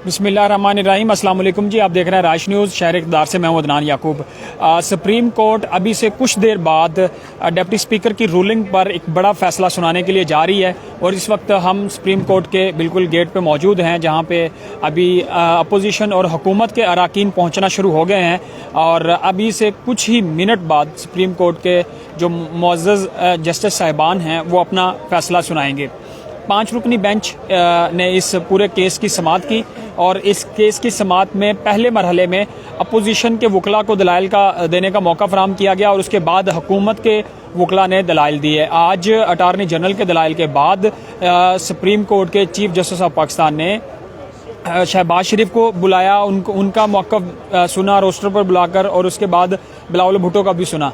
बिस्मिल्लाहिर्रहमानिर्रहीम। अस्सलाम वालेकुम जी, आप देख रहे हैं राइश न्यूज़। शहर इक़्तिदार से मैं अदनान याकूब। सुप्रीम कोर्ट अभी से कुछ देर बाद डिप्टी स्पीकर की रूलिंग पर एक बड़ा फैसला सुनाने के लिए जा रही है और इस वक्त हम सुप्रीम कोर्ट के बिल्कुल गेट पे मौजूद हैं, जहां पे अभी अपोजिशन और हुकूमत के अराकीन पहुंचना शुरू हो गए हैं और अभी से कुछ ही मिनट बाद सुप्रीम कोर्ट के जो मुअज़्ज़ज़ जस्टिस साहिबान हैं वो अपना फैसला सुनाएंगे। 5 रुकनी बेंच ने इस पूरे केस की समाअत की और इस केस की समाअत में पहले मरहले में अपोजिशन के वकला को दलाइल का देने का मौका फराहम किया गया और उसके बाद हुकूमत के वकला ने दलाइल दिए। आज अटारनी जनरल के दलाइल के बाद सुप्रीम कोर्ट के चीफ जस्टिस ऑफ पाकिस्तान ने शहबाज शरीफ को बुलाया, उनका मौक़िफ़ सुना रोस्टर पर बुलाकर, और उसके बाद बिलावल भुट्टो का भी सुना।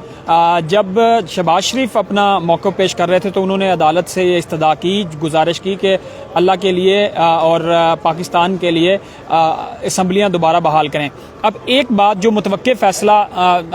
जब शहबाज शरीफ अपना मौक़िफ़ पेश कर रहे थे तो उन्होंने अदालत से ये इस्तदा की, गुजारिश की कि अल्लाह के लिए और पाकिस्तान के लिए असम्बलियाँ दोबारा बहाल करें। अब एक बात जो मुतवक्के फ़ैसला,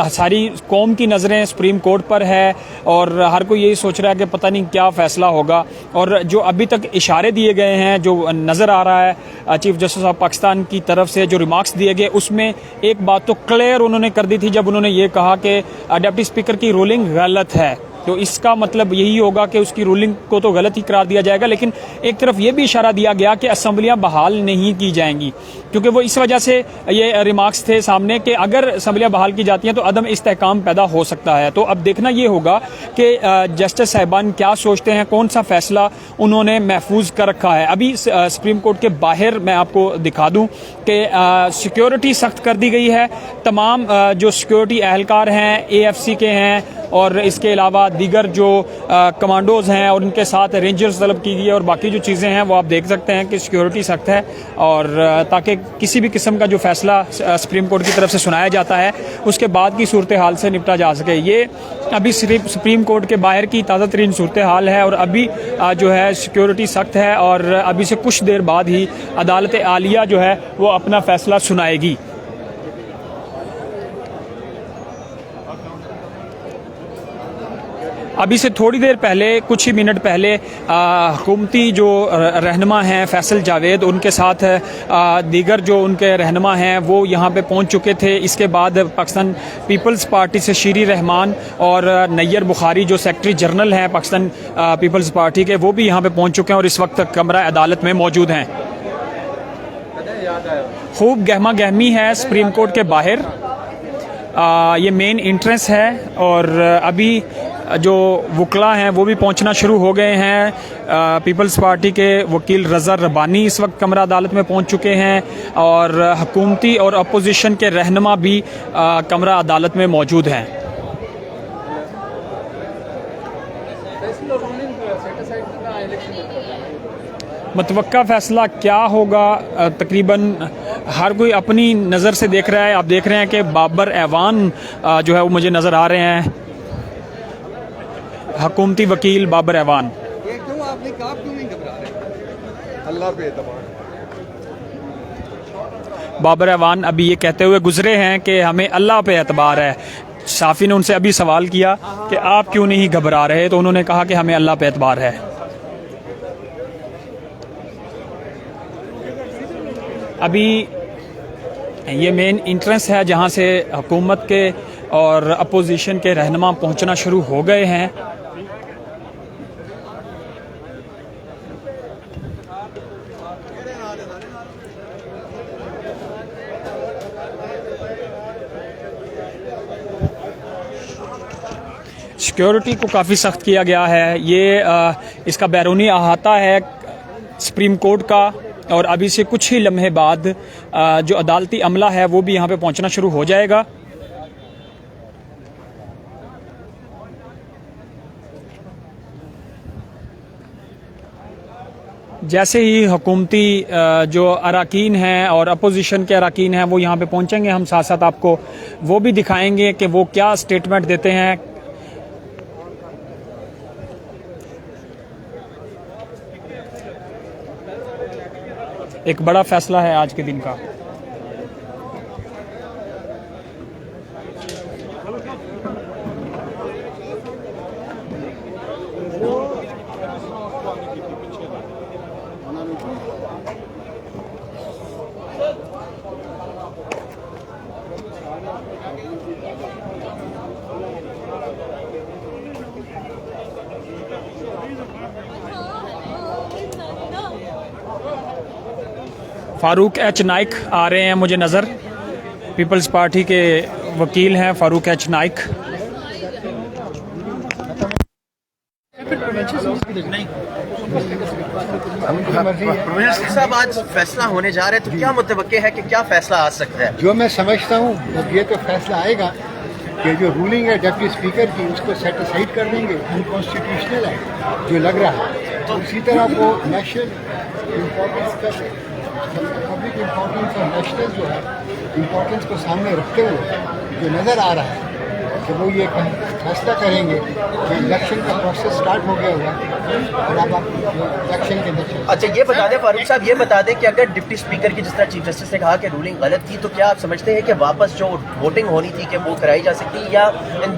सारी कौम की नज़रें सुप्रीम कोर्ट पर है और हर कोई यही सोच रहा है कि पता नहीं क्या फ़ैसला होगा, और जो अभी तक इशारे दिए गए हैं, जो नज़र आ रहा है चीफ जस्टिस ऑफ पाकिस्तान की तरफ से जो रिमार्क्स दिए गए, उसमें एक बात तो क्लियर उन्होंने कर दी थी जब उन्होंने ये कहा कि डिप्टी स्पीकर की रूलिंग गलत है। तो इसका मतलब यही होगा कि उसकी रूलिंग को तो गलत ही करार दिया जाएगा, लेकिन एक तरफ ये भी इशारा दिया गया कि असेंबलियां बहाल नहीं की जाएंगी, क्योंकि वो इस वजह से ये रिमार्क्स थे सामने कि अगर असेंबलियां बहाल की जाती हैं तो अदम इस्तेहकाम पैदा हो सकता है। तो अब देखना ये होगा कि जस्टिस साहिबान क्या सोचते हैं, कौन सा फैसला उन्होंने महफूज कर रखा है। अभी सुप्रीम कोर्ट के बाहर मैं आपको दिखा दूं कि सिक्योरिटी सख्त कर दी गई है। तमाम जो सिक्योरिटी एहलकार हैं AFC के हैं और इसके अलावा दीगर जो कमांडोज हैं और उनके साथ रेंजर्स तलब की गई है और बाकी जो चीज़ें हैं वो आप देख सकते हैं कि सिक्योरिटी सख्त है, और ताकि किसी भी किस्म का जो फैसला सुप्रीम कोर्ट की तरफ से सुनाया जाता है उसके बाद की सूरत हाल से निपटा जा सके। ये अभी सिर्फ सुप्रीम कोर्ट के बाहर की ताज़ा तरीन सूरत हाल है और अभी जो है सिक्योरिटी सख्त है और अभी से कुछ देर बाद ही अदालत आलिया जो है वो अपना फैसला सुनाएगी। अभी से थोड़ी देर पहले, कुछ ही मिनट पहले, हुकूमती जो रहनुमा हैं फैसल जावेद, उनके साथ दीगर जो उनके रहनुमा हैं वो यहाँ पे पहुँच चुके थे। इसके बाद पाकिस्तान पीपल्स पार्टी से शीरी रहमान और नैयर बुखारी जो सेक्रेटरी जनरल हैं पाकिस्तान पीपल्स पार्टी के, वो भी यहाँ पे पहुँच चुके हैं और इस वक्त कमरा अदालत में मौजूद हैं। खूब गहमा गहमी है सुप्रीम कोर्ट के बाहर। ये मेन एंट्रेंस है और अभी जो वकला हैं वो भी पहुंचना शुरू हो गए हैं। पीपल्स पार्टी के वकील रज़ा रब्बानी इस वक्त कमरा अदालत में पहुंच चुके हैं और हुकूमती और अपोजिशन के रहनुमा भी कमरा अदालत में मौजूद हैं। मुतवक्का फ़ैसला क्या होगा, तकरीबन हर कोई अपनी नज़र से देख रहा है। आप देख रहे हैं कि बाबर ऐवान जो है वो मुझे नज़र आ रहे हैं, हुकूमती वकील बाबर ऐवान। बाबर ऐवान अभी ये कहते हुए गुजरे हैं कि हमें अल्लाह पे एतबार है। साफ़ी ने उनसे अभी सवाल किया कि आप क्यों नहीं घबरा रहे, तो उन्होंने कहा कि हमें अल्लाह पे एतबार है। अभी ये मेन एंट्रेंस है जहां से हुकूमत के और अपोजिशन के रहनुमा पहुंचना शुरू हो गए हैं। सिक्योरिटी को काफ़ी सख्त किया गया है। ये इसका बैरूनी अहाता है सुप्रीम कोर्ट का, और अभी से कुछ ही लम्हे बाद जो अदालती अमला है वो भी यहाँ पे पहुँचना शुरू हो जाएगा। जैसे ही हुकूमती जो अराकीन हैं और अपोजिशन के अराकीन हैं वो यहाँ पे पहुँचेंगे, हम साथ साथ आपको वो भी दिखाएंगे कि वो क्या स्टेटमेंट देते हैं। एक बड़ा फैसला है आज के दिन का। फारूक एच नाइक आ रहे हैं मुझे नज़र, पीपल्स पार्टी के वकील हैं फारूक एच नाइक। साहब आज फैसला होने जा रहा है, तो क्या मुतवक्के है कि क्या फैसला आ सकता है? जो मैं समझता हूँ ये तो फैसला आएगा कि जो रूलिंग है डिप्टी स्पीकर की उसको सेटिसाइड कर देंगे, अनकॉन्स्टिट्यूशनल है जो लग रहा है। तो उसी तरह वो नेशनल इम्पोर्टेंस का पब्लिक इम्पोर्टेंस और नेशनल जो है इम्पोर्टेंस को सामने रखते हुए जो नज़र आ रहा है कि वो ये फैसला करेंगे कि इलेक्शन का प्रोसेस स्टार्ट हो गया होगा और अब आप इलेक्शन के अंदर। अच्छा ये बता दें फारूक साहब, ये बता दें कि अगर डिप्टी स्पीकर की जिस तरह चीफ जस्टिस ने कहा कि रूलिंग गलत थी, तो क्या आप समझते हैं कि वापस जो वोटिंग होनी थी कि वो कराई जा सकती है, या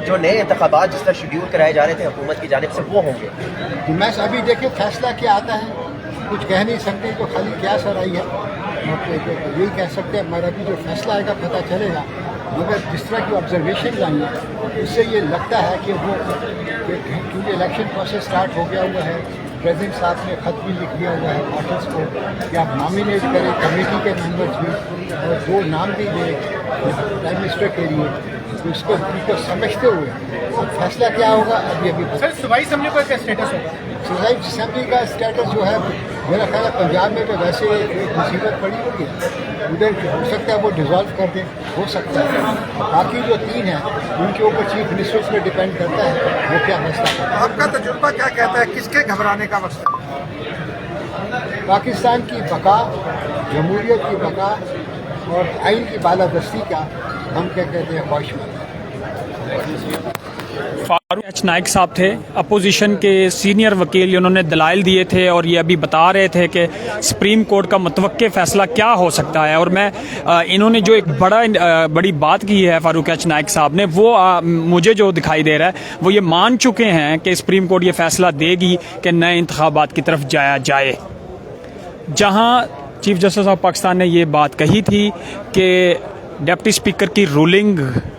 जो नए इंतखाबात जिस तरह शेड्यूल कराए जा रहे थे हुकूमत की जानिब से वो होंगे? मैं अभी देखिए फैसला क्या आता है, कुछ कह नहीं सकते, तो खाली क्या सर आई है यही कह सकते हैं। मगर अभी जो फैसला आएगा पता चलेगा। मगर जिस तरह की ऑब्जर्वेशन आई है उससे ये लगता है कि वो क्योंकि इलेक्शन प्रोसेस स्टार्ट हो गया हुआ है, प्रेसिडेंट साहब ने खत भी लिख दिया हुआ है पार्टीज को कि आप नॉमिनेट करें कमेटी के मेंबर्स भी और 2 नाम भी दें प्राइम मिनिस्टर के लिए। तो इसको समझते हुए फैसला क्या होगा अभी सर सूबाई असेंबली का क्या स्टेटस होगा? सूबाई असेंबली का स्टेटस जो है मेरा ख्याल है पंजाब में तो वैसे एक मुसीबत पड़ी होगी, उधर हो सकता है वो डिज़ोल्व कर दें, हो सकता है। बाकी जो 3 हैं उनके ऊपर चीफ मिनिस्टर्स पे डिपेंड करता है वो क्या फैसला करते हैं। आपका तजुर्बा क्या कहता है, किसके घबराने का वक्त है? पाकिस्तान की बका, जमहूरियत की बका और आइन की बालादस्ती का हम क्या कहते हैं ख्वाहिशमंद। फारूक एच नाइक साहब थे अपोजिशन के सीनियर वकील, उन्होंने दलाइल दिए थे और ये अभी बता रहे थे कि सुप्रीम कोर्ट का मुतवक्के फैसला क्या हो सकता है। और मैं इन्होंने जो एक बड़ी बात की है फारूक एच नाइक साहब ने, वो मुझे जो दिखाई दे रहा है वो ये मान चुके हैं कि सुप्रीम कोर्ट ये फैसला देगी कि नए इंतखाबात की तरफ जाया जाए। जहाँ चीफ जस्टिस ऑफ पाकिस्तान ने ये बात कही थी कि डिप्टी स्पीकर की रूलिंग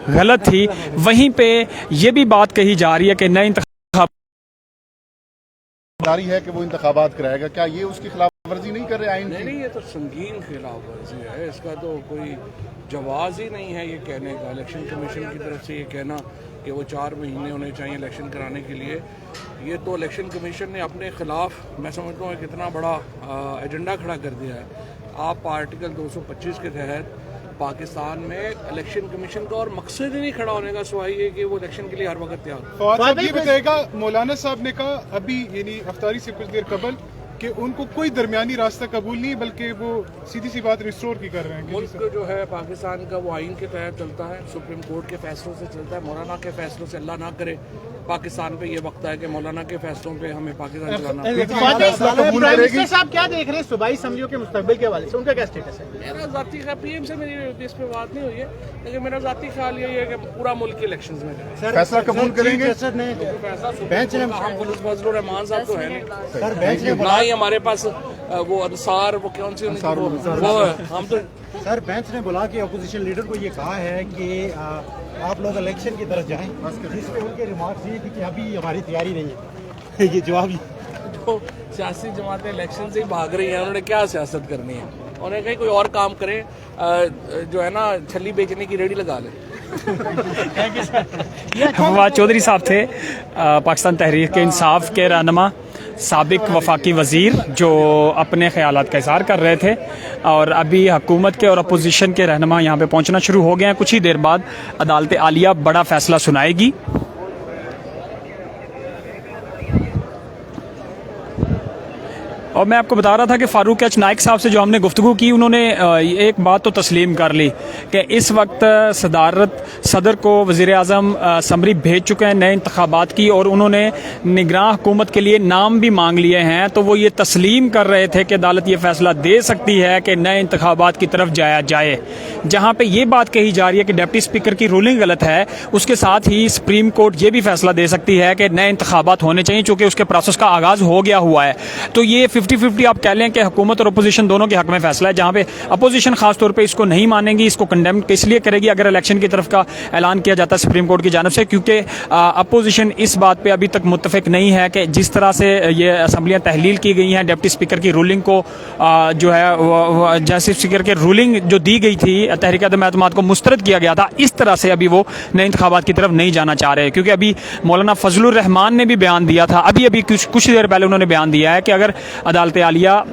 गलत थी, वहीं पे ये भी बात कही जा रही है कि नए जारी है कि वो इंतखाबात कराएगा। क्या ये उसकी खिलाफ वर्जी नहीं कर रहे आइन की? नहीं, ये तो संगीन खिलाफ वर्जी है, इसका तो कोई जवाज ही नहीं है ये कहने का। इलेक्शन कमीशन की तरफ से ये कहना कि वो 4 महीने होने चाहिए इलेक्शन कराने के लिए, ये तो इलेक्शन कमीशन ने अपने खिलाफ मैं समझता हूँ कितना बड़ा एजेंडा खड़ा कर दिया है। आप आर्टिकल 225 के तहत पाकिस्तान में इलेक्शन कमीशन का और मकसद ही नहीं खड़ा होने का, सिवाय ये कि वो इलेक्शन के लिए हर वक्त तैयार। फवाद ये बताएगा, मौलाना साहब ने कहा अभी यानी अफ्तारी से कुछ देर कबल कि उनको कोई दरमियानी रास्ता कबूल नहीं, बल्कि वो सीधी सी बात रिस्टोर की कर रहे हैं। मुल्क जो है पाकिस्तान का वो आइन के तहत चलता है, सुप्रीम कोर्ट के फैसलों से चलता है। मौलाना के फैसलों से अल्लाह ना करे पाकिस्तान पे ये वक्त है कि मौलाना के फैसलों पे हमें पाकिस्तान चलाना। प्राइम मिनिस्टर साहब क्या देख रहे हैं सूबाई असम्बलियों के मुस्तकबिल के हवाले से, उनका क्या स्टेटस है? मेरा जाती ख्याल पीएम से मेरी इस पे बात नहीं हुई है, लेकिन मेरा जाती ख्याल यही है कि पूरा मुल्क के इलेक्शन में जाए। फैसला कबूल करेंगे? हम पुलिस फजलुर रहमान साहब तो है नहीं, ना ही हमारे पास वो अंसार वो कौन सी वो हम तो। सर बेंच ने बुला के अपोजिशन लीडर को ये कहा है कि आप लोग इलेक्शन की तरफ जाएं, जिसमें उनके रिमार्क्स ये थी कि अभी हमारी तैयारी नहीं है। ये जवाब जो सियासी जमातें इलेक्शन से ही भाग रही हैं, उन्होंने क्या सियासत करनी है? उन्होंने कहीं कोई और काम करें, जो है ना छली बेचने की रेडी लगा लें। फवाद चौधरी साहब थे पाकिस्तान तहरीक के इंसाफ के रहनुमा, साबिक वफाकी वज़ीर, जो अपने ख्यालात का इज़हार कर रहे थे। और अभी हुकूमत के और अपोजिशन के रहनुमा यहाँ पे पहुँचना शुरू हो गए हैं। कुछ ही देर बाद अदालत आलिया बड़ा फैसला सुनाएगी। और मैं आपको बता रहा था कि फारूक एच नाइक साहब से जो हमने गुफ्तगू की, उन्होंने एक बात तो तस्लीम कर ली कि इस वक्त सदर को वज़ीर आज़म समरी भेज चुके हैं नए इंतखाबात की, और उन्होंने निगरान हुकूमत के लिए नाम भी मांग लिए हैं। तो वो ये तस्लीम कर रहे थे कि अदालत ये फैसला दे सकती है कि नए इंतखाबात की तरफ जाया जाए। जहाँ पे ये बात कही जा रही है कि डिप्टी स्पीकर की रूलिंग गलत है, उसके साथ ही सुप्रीम कोर्ट ये भी फैसला दे सकती है कि नए इंतखाबात होने चाहिए, चूँकि उसके प्रोसेस का आगाज़ हो गया हुआ है। तो ये 50 50-50 आप कह लें कि हुकूमत और अपोजिशन दोनों के हक में फैसला है, जहाँ पे अपोजिशन खास तौर पे इसको नहीं मानेगी, इसको कंडेम इसलिए करेगी अगर इलेक्शन की तरफ का ऐलान किया जाता है सुप्रीम कोर्ट की जानब से, क्योंकि अपोजिशन इस बात पे अभी तक मुत्तफिक नहीं है कि जिस तरह से ये असम्बलियाँ तहलील की गई हैं, डिप्टी स्पीकर की रूलिंग को जो है जैसे स्पीकर की रूलिंग जो दी गई थी तहरीक अदम एतमाद को मुस्तरद किया गया था, इस तरह से अभी वो नए इंतखाबात की तरफ नहीं जाना चाह रहे, क्योंकि अभी मौलाना फजलुर रहमान ने भी बयान दिया था, अभी कुछ देर पहले उन्होंने बयान दिया है कि अगर अदालत आलिया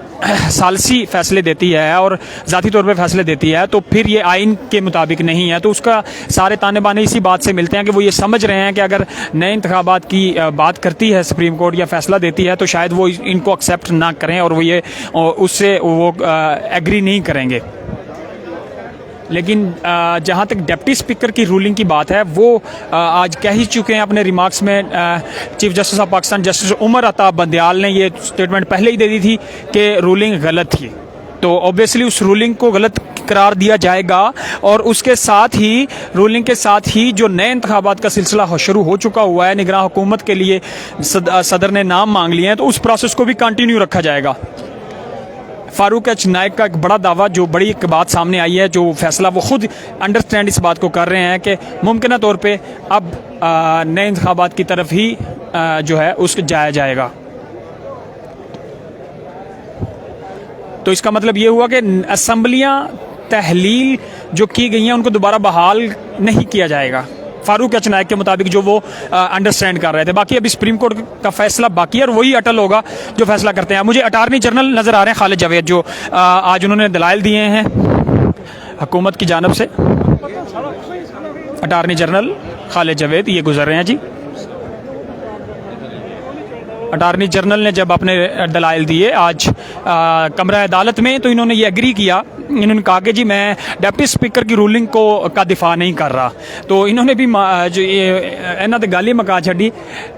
सालसी फैसले देती है और ज़ाती तौर पर फैसले देती है तो फिर ये आइन के मुताबिक नहीं है। तो उसका सारे ताने बाने इसी बात से मिलते हैं कि वो ये समझ रहे हैं कि अगर नए इंतखाबात की बात करती है सुप्रीम कोर्ट या फैसला देती है तो शायद वो इनको एक्सेप्ट ना करें और वो ये उससे वो एग्री नहीं करेंगे। लेकिन जहाँ तक डिप्टी स्पीकर की रूलिंग की बात है, वो आज कह ही चुके हैं अपने रिमार्क्स में। Chief justice of Pakistan justice Umar Ata Bandial ने ये स्टेटमेंट पहले ही दे दी थी कि रूलिंग गलत थी, तो ऑब्वियसली उस रूलिंग को गलत करार दिया जाएगा और उसके साथ ही रूलिंग के साथ ही जो नए इंतखाबात का सिलसिला शुरू हो चुका हुआ है, निगरान हुकूमत के लिए सदर ने नाम मांग लिए हैं, तो उस प्रोसेस को भी कंटिन्यू रखा जाएगा। फारूक एच नाइक का एक बड़ा दावा, जो बड़ी एक बात सामने आई है, जो फैसला वो खुद अंडरस्टैंड इस बात को कर रहे हैं कि मुमकिन तौर पे अब नए इंतखाबात की तरफ ही जो है उसको जाया जाएगा। तो इसका मतलब ये हुआ कि असम्बलियाँ तहलील जो की गई हैं उनको दोबारा बहाल नहीं किया जाएगा, फारूक एच नाइक के मुताबिक जो वो अंडरस्टैंड कर रहे थे। बाकी अभी सुप्रीम कोर्ट का फैसला बाकी है और वही अटल होगा जो फैसला करते हैं। मुझे अटार्नी जनरल नज़र आ रहे हैं खालिद जावेद, जो आज उन्होंने दलाइल दिए हैं हुकूमत की जानब से। अटार्नी जनरल खालिद जावेद ये गुजर रहे हैं जी। अटार्नी जनरल ने जब अपने दलाइल दिए आज कमरा अदालत में, तो इन्होंने ये एग्री किया, इन्होंने कहा कि जी मैं डिप्टी स्पीकर की रूलिंग का दिफा नहीं कर रहा। तो इन्होंने भी जो इन्होंने गाली मका छड़ी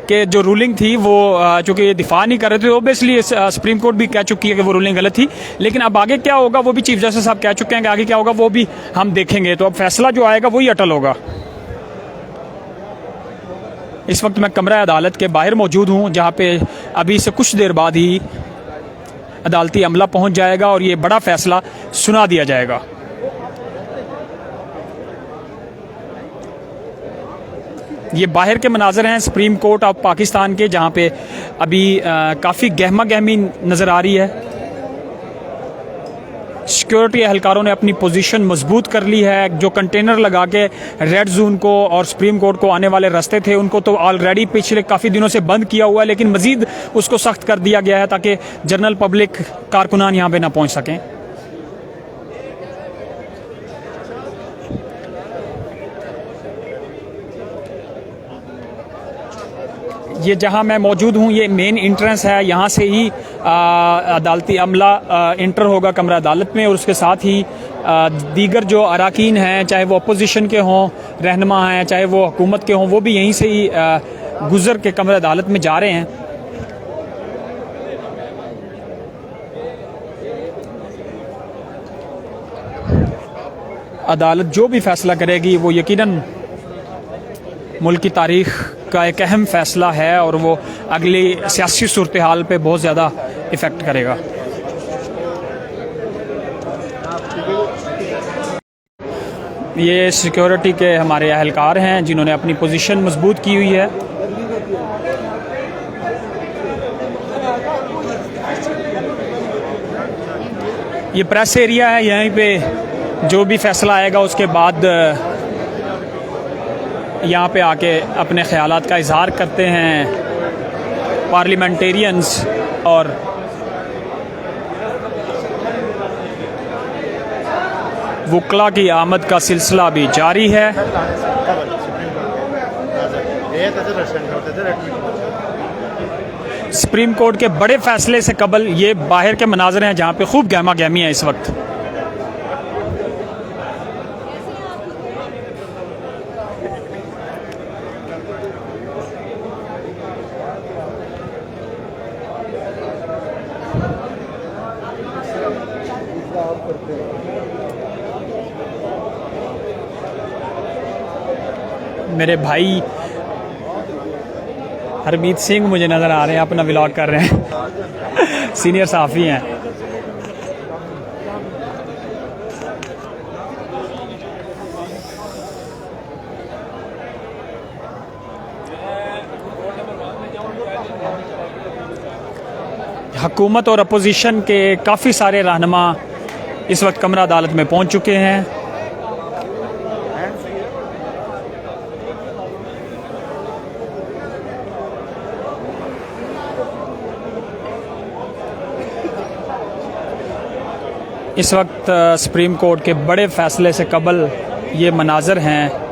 कि जो रूलिंग थी वो चूँकि ये दिफा नहीं कर रहे थे, ओबियसली सुप्रीम कोर्ट भी कह चुकी है कि वो रूलिंग गलत थी। लेकिन अब आगे क्या होगा वो भी चीफ जस्टिस साहब कह चुके हैं कि आगे क्या होगा वो भी हम देखेंगे। तो अब फैसला जो आएगा वही अटल होगा। इस वक्त मैं कमरा अदालत के बाहर मौजूद हूँ, जहाँ पे अभी से कुछ देर बाद ही अदालती अमला पहुँच जाएगा और ये बड़ा फैसला सुना दिया जाएगा। ये बाहर के मनाजर हैं सुप्रीम कोर्ट ऑफ पाकिस्तान के, जहाँ पे अभी काफ़ी गहमा गहमी नज़र आ रही है। सिक्योरिटी एहलकारों ने अपनी पोजीशन मजबूत कर ली है। जो कंटेनर लगा के रेड जोन को और सुप्रीम कोर्ट को आने वाले रास्ते थे उनको तो ऑलरेडी पिछले काफ़ी दिनों से बंद किया हुआ है, लेकिन मजीद उसको सख्त कर दिया गया है ताकि जनरल पब्लिक कारकुनान यहाँ पे ना पहुँच सकें। ये जहाँ मैं मौजूद हूँ ये मेन इंट्रेंस है, यहाँ से ही अदालती अमला इंटर होगा कमरा अदालत में और उसके साथ ही दीगर जो अराकीन हैं, चाहे वो अपोजिशन के हों, रहनुमा हैं, चाहे वो हुकूमत के हों, वो भी यहीं से ही गुजर के कमरा अदालत में जा रहे हैं। अदालत जो भी फैसला करेगी वो यकीनन मुल्क की तारीख का एक अहम फैसला है और वो अगली सियासी सूरत हाल पे बहुत ज़्यादा इफ़ेक्ट करेगा। ये सिक्योरिटी के हमारे अहलकार हैं जिन्होंने अपनी पोजीशन मजबूत की हुई है। ये प्रेस एरिया है, यहीं पे जो भी फैसला आएगा उसके बाद यहाँ पे आके अपने ख्यालात का इजहार करते हैं पार्लियामेंटेरियंस और वकला की आमद का सिलसिला भी जारी है। सुप्रीम कोर्ट के बड़े फैसले से कबल ये बाहर के मनाजर हैं जहाँ पे खूब गहमा गहमी है इस वक्त। मेरे भाई हरमीत सिंह मुझे नज़र आ रहे हैं, अपना व्लॉग कर रहे हैं। सीनियर सहाफ़ी हैं। हुकूमत और अपोजिशन के काफ़ी सारे रहनुमा इस वक्त कमरा अदालत में पहुंच चुके हैं। इस वक्त सुप्रीम कोर्ट के बड़े फैसले से कबल ये मनाज़र हैं।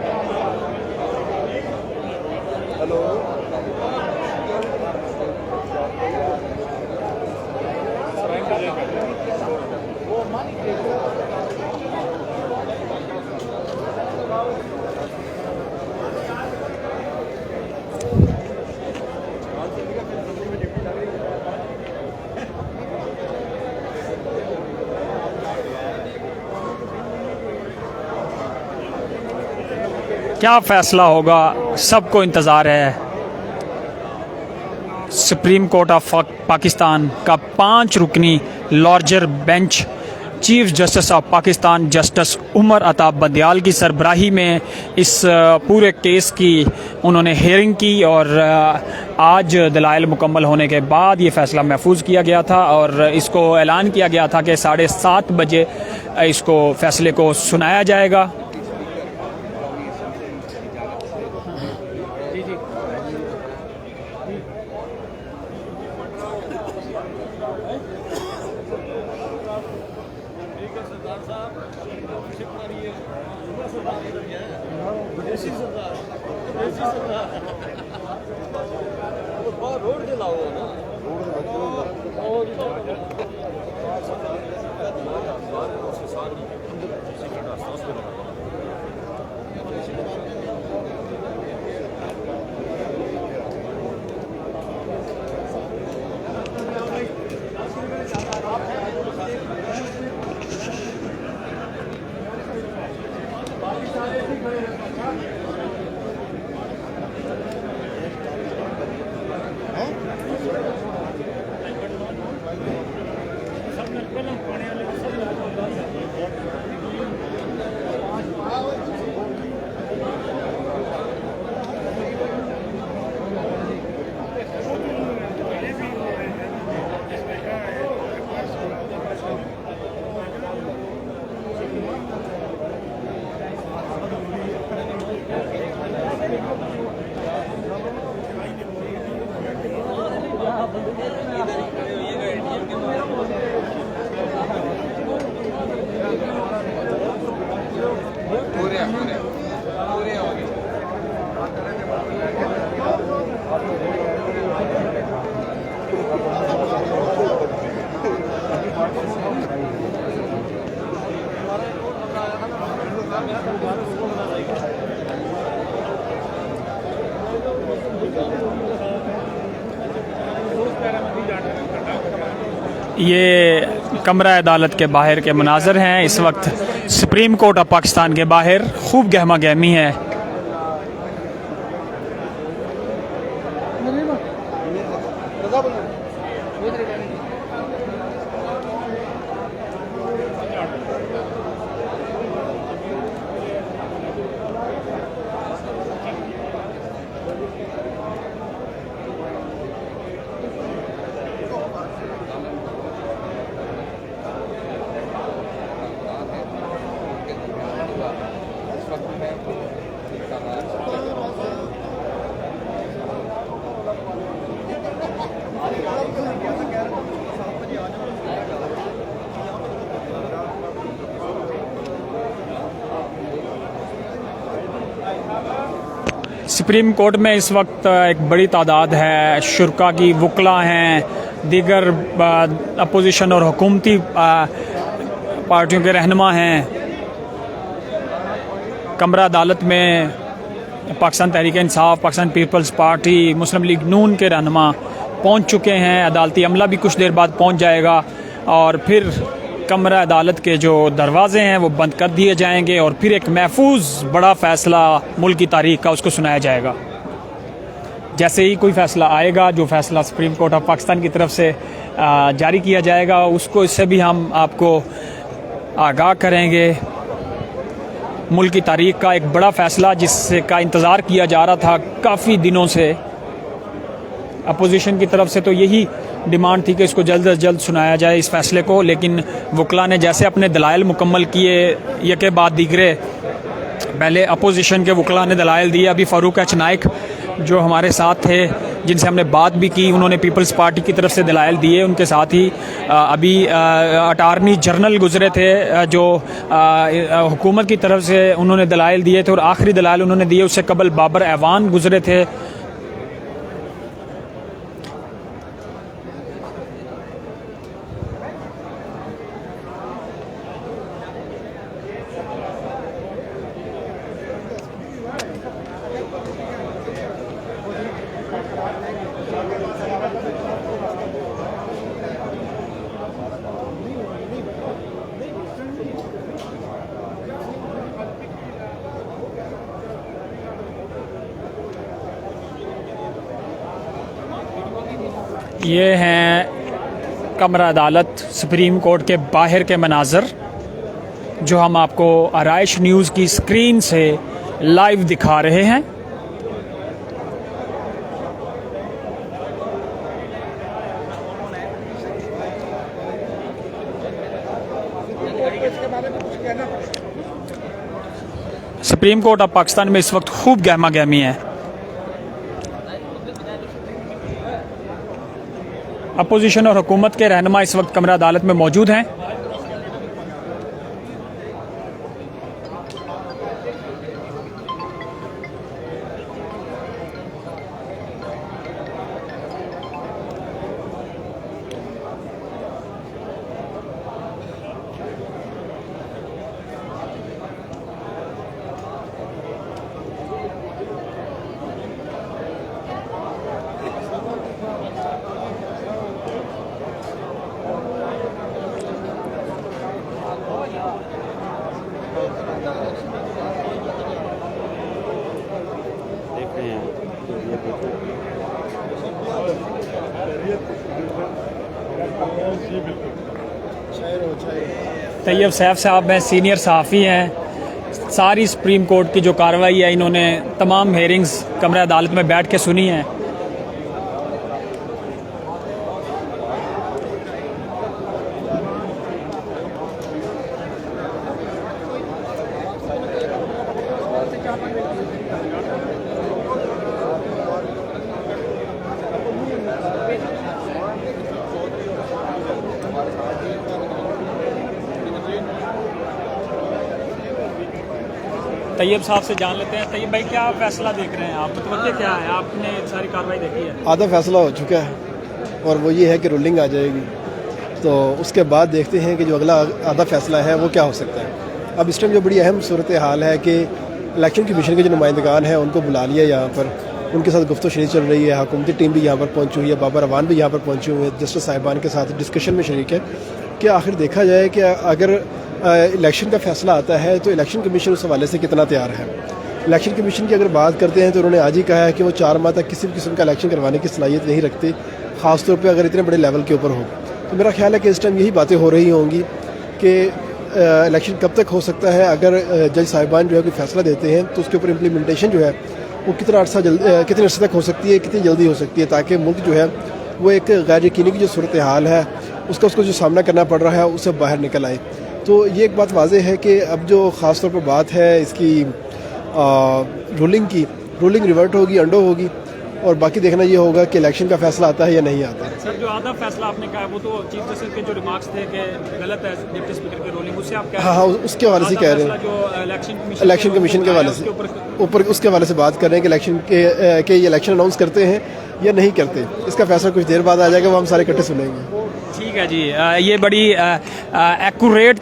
क्या फ़ैसला होगा, सबको इंतज़ार है। सुप्रीम कोर्ट ऑफ पाकिस्तान का 5 रुकनी larger bench chief justice of Pakistan justice Umar Ata Bandial की सरबराही में इस पूरे केस की उन्होंने हेयरिंग की और आज दलाइल मुकम्मल होने के बाद ये फ़ैसला महफूज किया गया था और इसको ऐलान किया गया था कि 7:30 बजे इसको फ़ैसले को सुनाया जाएगा। ये कमरा अदालत के बाहर के मनाज़र हैं। इस वक्त सुप्रीम कोर्ट ऑफ पाकिस्तान के बाहर खूब गहमा गहमी है। सुप्रीम कोर्ट में इस वक्त एक बड़ी तादाद है, शुरा की वकला हैं, दीगर अपोजिशन और हुकूमती पार्टियों के रहनुमा हैं। कमरा अदालत में पाकिस्तान तहरीक इंसाफ, पाकिस्तान पीपल्स पार्टी, मुस्लिम लीग नून के रहनुमा पहुंच चुके हैं। अदालती अमला भी कुछ देर बाद पहुंच जाएगा और फिर कमरा अदालत के जो दरवाजे हैं वो बंद कर दिए जाएंगे और फिर एक महफूज बड़ा फ़ैसला मुल्क की तारीख का उसको सुनाया जाएगा। जैसे ही कोई फैसला आएगा, जो फैसला सुप्रीम कोर्ट ऑफ पाकिस्तान की तरफ से जारी किया जाएगा, उसको इससे भी हम आपको आगाह करेंगे। मुल्क की तारीख का एक बड़ा फैसला जिससे का इंतज़ार किया जा रहा था काफ़ी दिनों से। अपोजिशन की तरफ से तो यही डिमांड थी कि इसको जल्द अज जल्द सुनाया जाए इस फैसले को, लेकिन वकला ने जैसे अपने दलाइल मुकम्मल किए यके बाद दीगरे, पहले अपोजिशन के वकला ने दलाइल दिए। अभी फ़ारूक एच नाइक जो हमारे साथ थे, जिनसे हमने बात भी की, उन्होंने पीपल्स पार्टी की तरफ से दलाइल दिए। उनके साथ ही अभी अटार्नी जनरल गुजरे थे जो हुकूमत की तरफ से उन्होंने दलाइल दिए थे, और आखिरी दलाइल उन्होंने दिए उससे कबल बाबर ऐवान गुजरे थे। ये हैं कमरा अदालत सुप्रीम कोर्ट के बाहर के मनाज़र, जो हम आपको आराइश न्यूज़ की स्क्रीन से लाइव दिखा रहे हैं। सुप्रीम कोर्ट ऑफ पाकिस्तान में इस वक्त खूब गहमा गहमी है। अपोजिशन और हुकूमत के रहनुमा इस वक्त कमरा अदालत में मौजूद हैं। तैयब सैफ साहब हैं, सीनियर सहाफ़ी हैं। सारी सुप्रीम कोर्ट की जो कार्रवाई है इन्होंने तमाम हेयरिंग्स कमरा अदालत में बैठ के सुनी हैं। तैयब साहब से जान लेते हैं। तैयब भाई, क्या फैसला देख रहे हैं आप? मतलब क्या है, आपने सारी कार्रवाई देखी है? आधा फैसला हो चुका है और वो ये है कि रूलिंग आ जाएगी, तो उसके बाद देखते हैं कि जो अगला आधा फैसला है वो क्या हो सकता है। अब इस टाइम जो बड़ी अहम सूरत हाल है कि इलेक्शन कमीशन के जो नुमाइंदगान हैं उनको बुला लिया यहाँ पर, उनके साथ गुफ्तगू चल रही है। हुकूमती टीम भी यहाँ पर पहुँची हुई है, बाबर अवान भी यहाँ पर पहुँचे हुए हैं, जस्टिस साहिबान के साथ डिस्कशन में शरीक है कि आखिर देखा जाए कि अगर इलेक्शन का फैसला आता है तो इलेक्शन कमीशन उस हवाले से कितना तैयार है। इलेक्शन कमीशन की अगर बात करते हैं तो उन्होंने आज ही कहा है कि वो 4 माह तक किसी भी किस्म का इलेक्शन करवाने की सलाहियत नहीं रखते, ख़ासतौर पे अगर इतने बड़े लेवल के ऊपर हो। तो मेरा ख्याल है कि इस टाइम यही बातें हो रही होंगी कि इलेक्शन कब तक हो सकता है। अगर जज साहिबान जो है कोई फैसला देते हैं तो उसके ऊपर इम्प्लीमेंटेशन जो है वो कितने अर्सा तक हो सकती है, कितनी जल्दी हो सकती है, ताकि मुल्क जो है वो एक गैर यकीनी की जो सूरत हाल है उसको जो सामना करना पड़ रहा है उससे बाहर निकल आए। तो ये एक बात वाज़ेह है कि अब जो ख़ास तौर पर बात है इसकी रूलिंग की, रूलिंग रिवर्ट होगी, अंडो होगी, और बाकी देखना ये होगा कि इलेक्शन का फैसला आता है या नहीं आता है। सर, जो आधा फैसला आपने कहा वो तो चीफ जस्टिस के जो रिमार्क्स थे कि गलत है डिप्टी स्पीकर की रूलिंग, उससे आप हाँ, उसके हवाले से कह रहे हैं, जो इलेक्शन कमीशन के हवाले से ऊपर उसके हवाले से बात कर रहे हैं कि इलेक्शन के ये इलेक्शन अनाउंस करते हैं या नहीं करते। इसका फैसला कुछ देर बाद आ जाएगा, वो हम सारे इकट्ठे सुनेंगे। ठीक है जी, ये बड़ी एक्यूरेट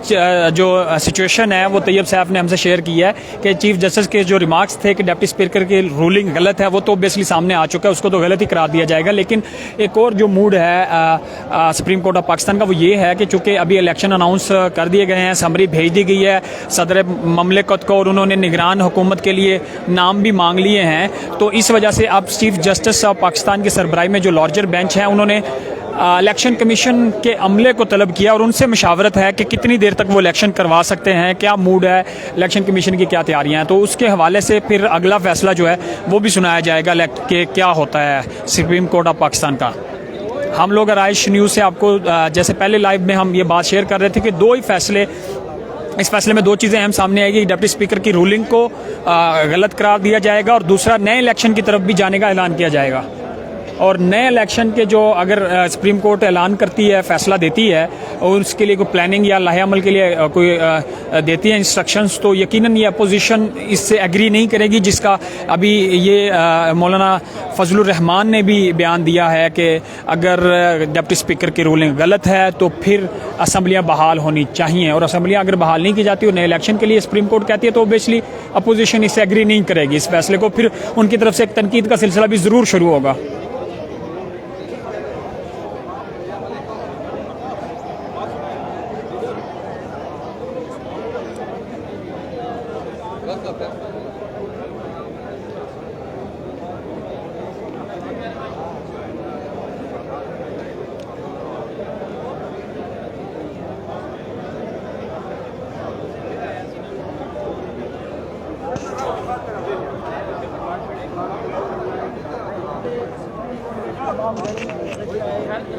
जो सिचुएशन है वो तैयब साहब ने हमसे शेयर की है कि चीफ जस्टिस के जो रिमार्क्स थे कि डिप्टी स्पीकर की रूलिंग गलत है वो तो ऑब्वियसली सामने आ चुका है, उसको तो गलत ही करार दिया जाएगा। लेकिन एक और जो मूड है सुप्रीम कोर्ट ऑफ पाकिस्तान का वो ये है कि चूंकि अभी इलेक्शन अनाउंस कर दिए गए हैं, समरी भेज दी गई है सदर ममलिकत को और उन्होंने निगरान हुकूमत के लिए नाम भी मांग लिए हैं, तो इस वजह से अब चीफ जस्टिस ऑफ पाकिस्तान की सरबराही में जो लार्जर बेंच है उन्होंने इलेक्शन कमीशन के अमले को तलब किया और उनसे मशावरत है कि कितनी देर तक वो इलेक्शन करवा सकते हैं, क्या मूड है, इलेक्शन कमीशन की क्या तैयारियां हैं। तो उसके हवाले से फिर अगला फैसला जो है वो भी सुनाया जाएगा कि क्या होता है सुप्रीम कोर्ट ऑफ पाकिस्तान का। हम लोग आइश न्यूज़ से आपको जैसे पहले लाइव में हम ये बात शेयर कर रहे थे कि दो ही फैसले, इस फैसले में दो चीज़ें अहम सामने आएगी। डिप्टी स्पीकर की रूलिंग को गलत करार दिया जाएगा और दूसरा नए इलेक्शन की तरफ भी जाने का ऐलान किया जाएगा। और नए इलेक्शन के जो अगर सुप्रीम कोर्ट ऐलान करती है, फैसला देती है और उसके लिए कोई प्लानिंग या लाहे अमल के लिए कोई देती है इंस्ट्रक्शंस, तो यकीनन ये अपोजिशन इससे एग्री नहीं करेगी, जिसका अभी ये मौलाना फजलुर रहमान ने भी बयान दिया है कि अगर डिप्टी स्पीकर की रूलिंग गलत है तो फिर असम्बलियाँ बहाल होनी चाहिए, और असम्बलियाँ अगर बहाल नहीं की जाती और नए इलेक्शन के लिए सुप्रीम कोर्ट कहती है तो ऑब्वियसली अपोजिशन इससे एग्री नहीं करेगी इस फैसले को, फिर उनकी तरफ से एक तनकीद का सिलसिला भी ज़रूर शुरू होगा।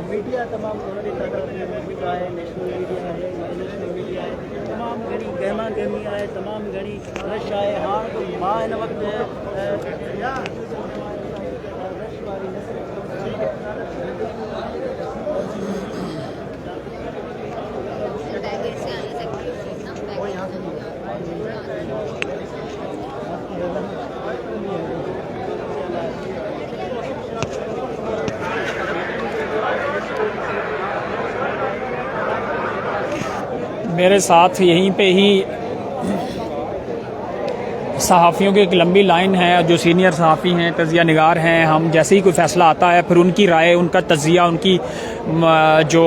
मीडिया तमाम उन्होंने कहा है, नेशनल मीडिया है, इंटरनेशनल मीडिया है, तमाम घणी गहमा गहमी आहे, तमाम घणी रश आहे। हाँ तो मां इन वक्त रश वारी मेरे साथ यहीं पे ही सहाफ़ियों की एक लंबी लाइन है, जो सीनियर सहाफ़ी हैं, तज़िया निगार हैं। हम जैसे ही कोई फ़ैसला आता है फिर उनकी राय, उनका तज़िया, उनकी जो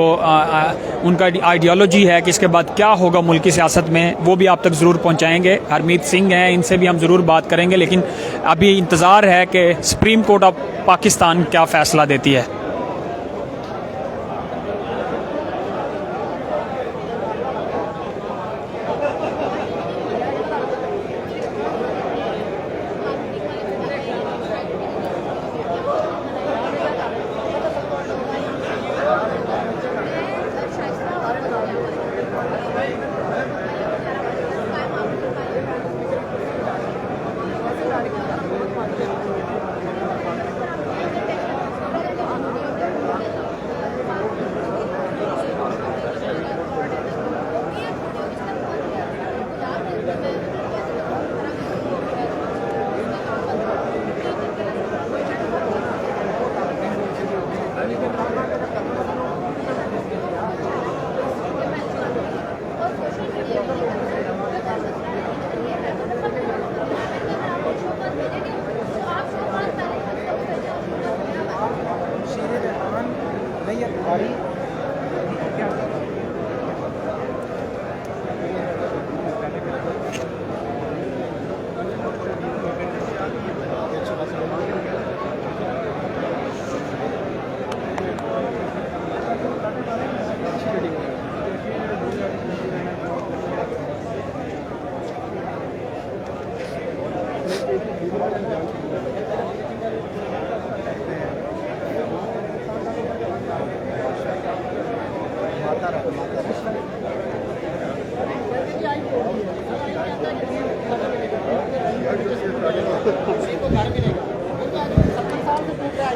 उनका आइडियोलॉजी है कि इसके बाद क्या होगा मुल्क की सियासत में, वो भी आप तक ज़रूर पहुँचाएँगे। हरमीत सिंह हैं, इनसे भी हम ज़रूर बात करेंगे, लेकिन अभी इंतज़ार है कि सुप्रीम कोर्ट ऑफ पाकिस्तान क्या फ़ैसला देती है।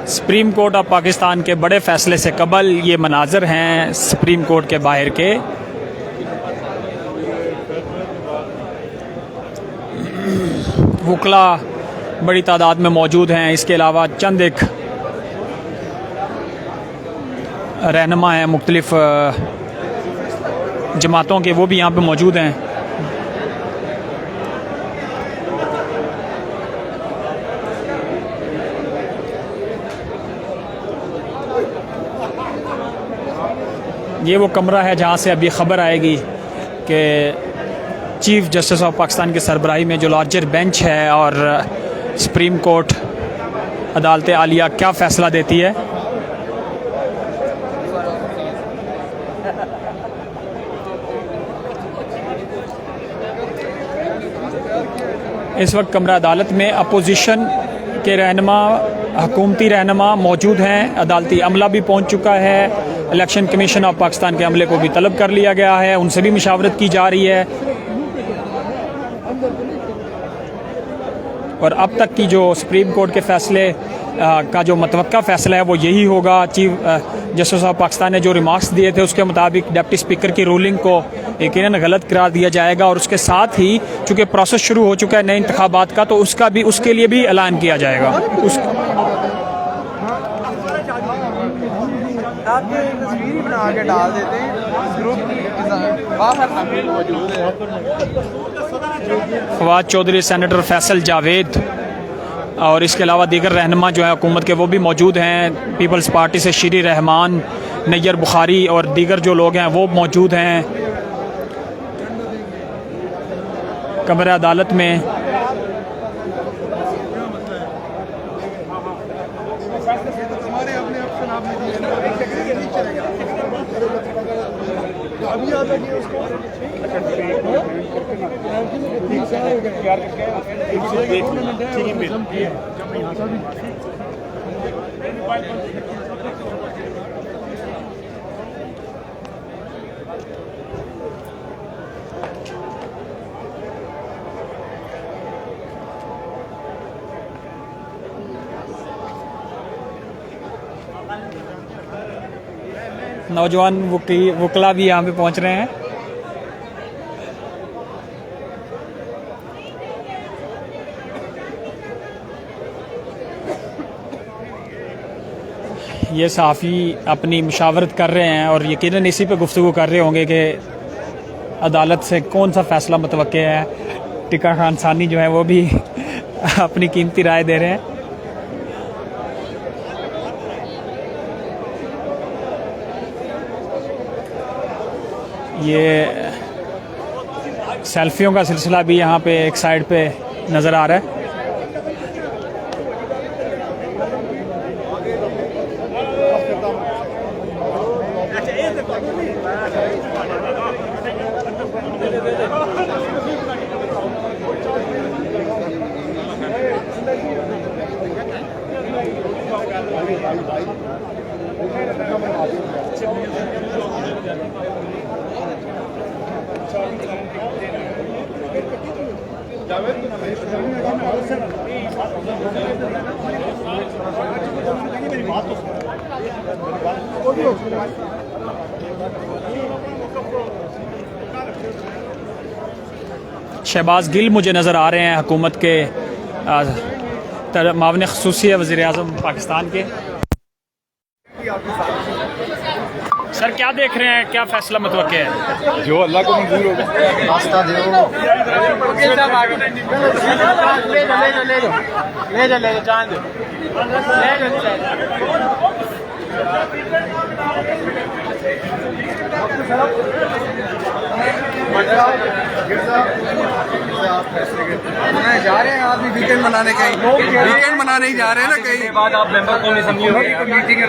सुप्रीम कोर्ट ऑफ पाकिस्तान के बड़े फैसले से कबल ये मनाजर हैं सुप्रीम कोर्ट के बाहर के। वकला बड़ी तादाद में मौजूद हैं, इसके अलावा चंद एक रहनुमा हैं मुख्तलिफ जमातों के, वो भी यहाँ पे मौजूद हैं। ये वो कमरा है जहाँ से अभी ख़बर आएगी कि चीफ़ जस्टिस ऑफ पाकिस्तान की सरबराही में जो लार्जर बेंच है और सुप्रीम कोर्ट अदालत आलिया क्या फ़ैसला देती है। इस वक्त कमरा अदालत में अपोजिशन के रहनुमा, हुकूमती रहनुमा मौजूद हैं। अदालती अमला भी पहुंच चुका है। इलेक्शन कमीशन ऑफ पाकिस्तान के अमले को भी तलब कर लिया गया है, उनसे भी मुशावरत की जा रही है। और अब तक की जो सुप्रीम कोर्ट के फैसले का जो मतवक्का फ़ैसला है वो यही होगा। चीफ जस्टिस ऑफ पाकिस्तान ने जो रिमार्क्स दिए थे उसके मुताबिक डिप्टी स्पीकर की रूलिंग को यकीनन गलत करार दिया जाएगा और उसके साथ ही चूँकि प्रोसेस शुरू हो चुका है नए इंतखाबात का, तो उसके लिए भी ऐलान किया जाएगा। आपके तस्वीर ही बना के डाल देते हैं ग्रुप मौजूद है। फवाद चौधरी, सेनेटर फैसल जावेद और इसके अलावा दीगर रहनुमा जो है हुकूमत के वो भी मौजूद हैं। पीपल्स पार्टी से शीरी रहमान, नैयर बुखारी और दीगर जो लोग हैं वो मौजूद हैं कमरे अदालत में। नौजवान वकला भी यहाँ पे पहुँच रहे हैं। ये सहाफ़ी अपनी मुशावरत कर रहे हैं और यकीनन इसी पे गुफ्तगू कर रहे होंगे कि अदालत से कौन सा फ़ैसला मुतवक्के है। टिका खान सानी जो है वो भी अपनी कीमती राय दे रहे हैं। ये सेल्फियों का सिलसिला भी यहाँ पे एक साइड पे नज़र आ रहा है। शहबाज गिल मुझे नज़र आ रहे हैं हुकूमत के मावन ख़ुसूसी वज़ीर आज़म पाकिस्तान के। सर क्या देख रहे हैं, क्या फैसला मुतवक्के है? जो अल्लाह को मंजूर होगा। रास्ता दो ले जान दो जा रहे हैं आदमी वीकेंड मनाने, कहीं वीकेंड मनाने ही जा रहे हैं ना कहीं। बाद आप मेंबर कौन असेंबली मीटिंग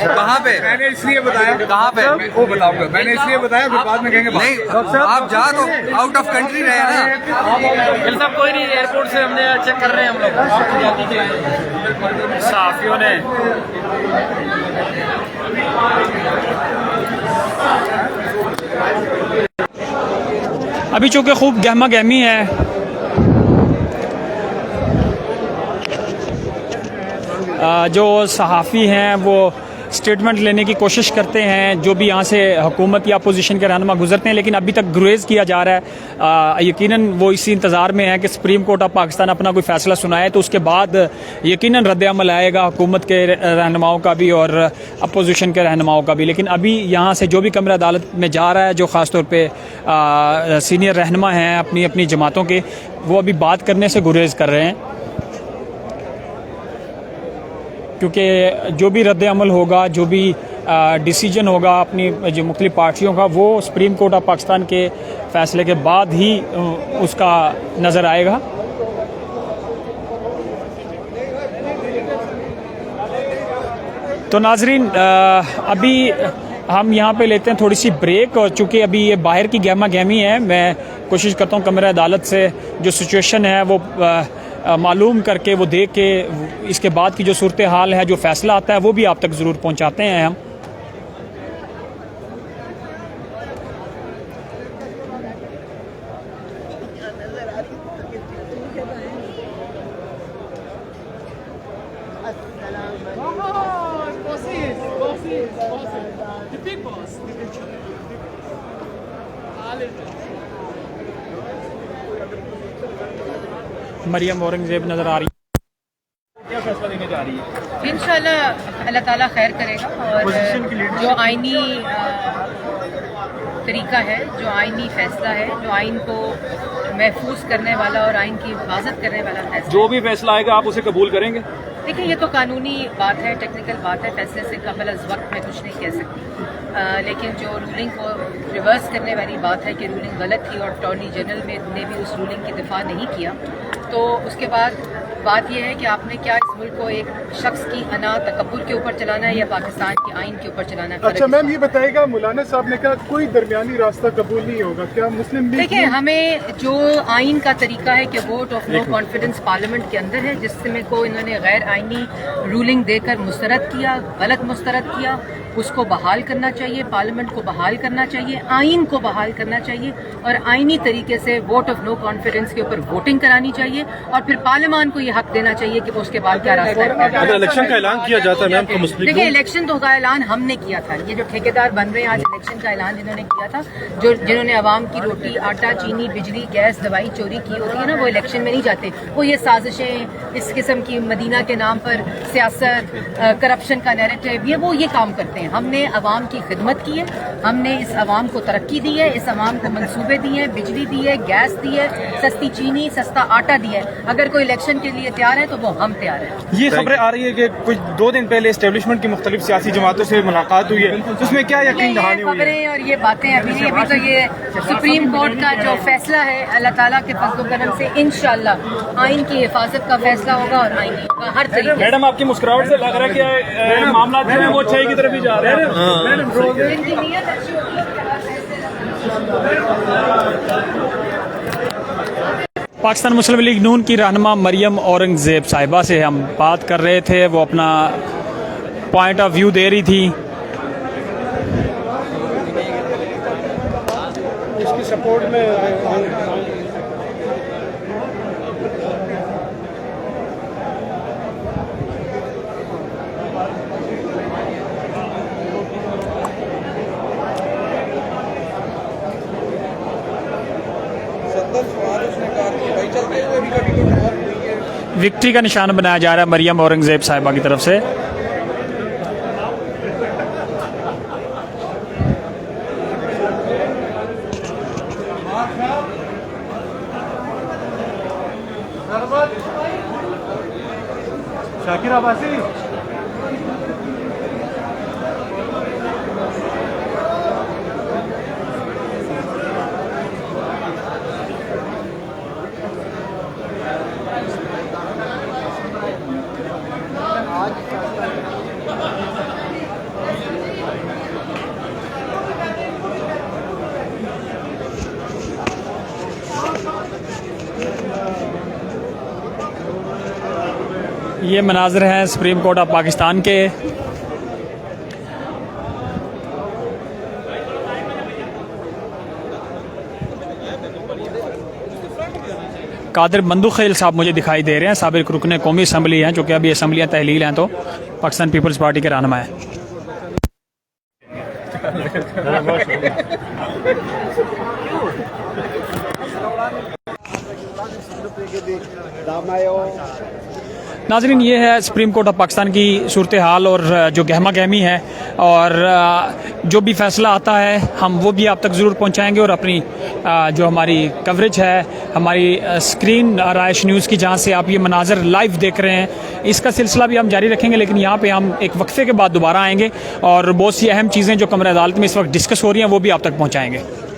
कहाँ पे? मैंने इसलिए बताया कहाँ पे वो बताऊंगा। मैंने इसलिए बताया फिर बाद में कहेंगे नहीं आप जा तो आउट ऑफ कंट्री रहे ना। सब कोई नहीं, एयरपोर्ट से हमने चेक कर रहे हैं हम लोग सहाफ़ियों ने अभी चूँकि खूब गहमा गहमी है, जो सहाफ़ी हैं वो स्टेटमेंट लेने की कोशिश करते हैं, जो भी यहाँ से हुकूमत या अपोजिशन के रहनुमा गुजरते हैं, लेकिन अभी तक गुरेज किया जा रहा है। यकीनन वो इसी इंतज़ार में है कि सुप्रीम कोर्ट ऑफ पाकिस्तान अपना कोई फ़ैसला सुनाए, तो उसके बाद यकीनन रद्द-ए-अमल आएगा हुकूमत के रहनुमाओं का भी और अपोजिशन के रहनुमाओं का भी। लेकिन अभी यहाँ से जो भी कमरा अदालत में जा रहा है, जो ख़ास तौर पर सीनियर रहनुमा हैं अपनी अपनी जमातों के, वो अभी बात करने से गुरेज कर रहे हैं, क्योंकि जो भी रद्द-ए-अमल होगा, जो भी डिसीजन होगा अपनी जो मुख्तलिफ पार्टियों का, वो सुप्रीम कोर्ट ऑफ पाकिस्तान के फ़ैसले के बाद ही उसका नज़र आएगा। तो नाजरीन, अभी हम यहाँ पे लेते हैं थोड़ी सी ब्रेक, और चूँकि अभी ये बाहर की गहमा गहमी है, मैं कोशिश करता हूँ कमरा अदालत से जो सिचुएशन है वो मालूम करके, वो देख के इसके बाद की जो सूरत हाल है, जो फ़ैसला आता है, वो भी आप तक ज़रूर पहुँचाते हैं हम। मरियम औरंगजेब नज़र आ रही है, क्या फैसला देने जा रही है? इंशाल्लाह अल्लाह ताला खैर करेगा, और जो आईनी तरीका है, जो आईनी फैसला है, जो आइन को महफूज करने वाला और आइन की हिफाजत करने वाला फैसला, जो भी फैसला आएगा आप उसे कबूल करेंगे? देखिए, ये तो कानूनी बात है, टेक्निकल बात है, फैसले से कबल अज़ वक्त में कुछ नहीं कह सकती। लेकिन जो रूलिंग को रिवर्स करने वाली बात है कि रूलिंग गलत थी और अटॉर्नी जनरल ने भी उस रूलिंग की दिफा नहीं किया, तो उसके बाद बात यह है कि आपने क्या इस मुल्क को एक शख्स की अना तकब्बुर के ऊपर चलाना है या पाकिस्तान के आइन के ऊपर चलाना है? अच्छा मैम, ये बताइएगा, मौलाना साहब ने कहा कोई दरमियानी रास्ता कबूल नहीं होगा, क्या मुस्लिम लीग? देखिए, हमें जो आइन का तरीका है कि vote of no confidence parliament के अंदर है, जिसमें को इन्होंने गैर आइनी रूलिंग देकर मुस्तरद किया, गलत मुस्तरद किया, उसको बहाल करना चाहिए, पार्लियामेंट को बहाल करना चाहिए, आइन को बहाल करना चाहिए, और आइनी तरीके से वोट ऑफ नो कॉन्फिडेंस के ऊपर वोटिंग करानी चाहिए, और फिर पार्लियामान को ये हक देना चाहिए कि वो उसके बाद क्या रास्ता है। अगर इलेक्शन का ऐलान किया जाता है मैम, तो मुस्लिम देखिए, इलेक्शन तो का ऐलान हमने किया था, ये जो ठेकेदार बन रहे हैं आज इलेक्शन का ऐलान जिन्होंने किया था, जिन्होंने आवाम की रोटी, आटा, चीनी, बिजली, गैस, दवाई चोरी की होती है ना, वो इलेक्शन में नहीं जाते। वो ये साजिशें, इस किस्म की मदीना के नाम पर सियासत, करप्शन का नैरेटिव, ये काम करते हैं। हमने अवाम की खिदमत की है, हमने इस अवाम को तरक्की दी है, इस अवाम को मंसूबे दिए हैं, बिजली दी है, गैस दी है, सस्ती चीनी, सस्ता आटा दिया है। अगर कोई इलेक्शन के लिए तैयार है तो वो हम तैयार हैं। ये खबरें आ रही है कि कुछ 2 दिन पहले एस्टेब्लिशमेंट की मुख्तलिफ सियासी जमातों से मुलाकात हुई है, तो उसमें क्या यकीन दहानी हुई है? खबरें और ये बातें अभी तो ये सुप्रीम कोर्ट का जो फैसला है, अल्लाह ताला के फज़ल करम से इंशाअल्लाह आइन की हिफाजत का फैसला होगा, और आइन होगा हर तरीके। मैडम, आपकी मुस्कुराहट से लग रहा है कि मामला जो है वो अच्छाई की तरफ ही जा रहे हैं। जिनकी नीयत अच्छी होती है। पाकिस्तान मुस्लिम लीग नून की रहनुमा मरियम औरंगजेब साहिबा से हम बात कर रहे थे, वो अपना पॉइंट ऑफ व्यू दे रही थी। इसकी सपोर्ट में विक्ट्री का निशान बनाया जा रहा है मरियम औरंगजेब साहिबा की तरफ से। शाकिर अब्बासी, ये मनाज़र हैं सुप्रीम कोर्ट ऑफ पाकिस्तान के। कादिर मंदुखेल साहब मुझे दिखाई दे रहे हैं, साबिक रुकने कौमी असम्बली हैं, जो कि अभी असम्बलियाँ तहलील हैं, तो पाकिस्तान पीपल्स पार्टी के रहनुमा हैं। नाजरीन, ये है सुप्रीम कोर्ट ऑफ पाकिस्तान की सूरत हाल और जो गहमा गहमी है, और जो भी फैसला आता है हम वो भी आप तक ज़रूर पहुंचाएंगे, और अपनी जो हमारी कवरेज है, हमारी स्क्रीन राइश न्यूज़ की, जहां से आप ये मनाजर लाइव देख रहे हैं, इसका सिलसिला भी हम जारी रखेंगे। लेकिन यहाँ पे हम एक वक्फे के बाद दोबारा आएंगे और बहुत सी अहम चीज़ें जो कमरे अदालत में इस वक्त डिस्कस हो रही हैं वो भी आप तक पहुँचाएँगे।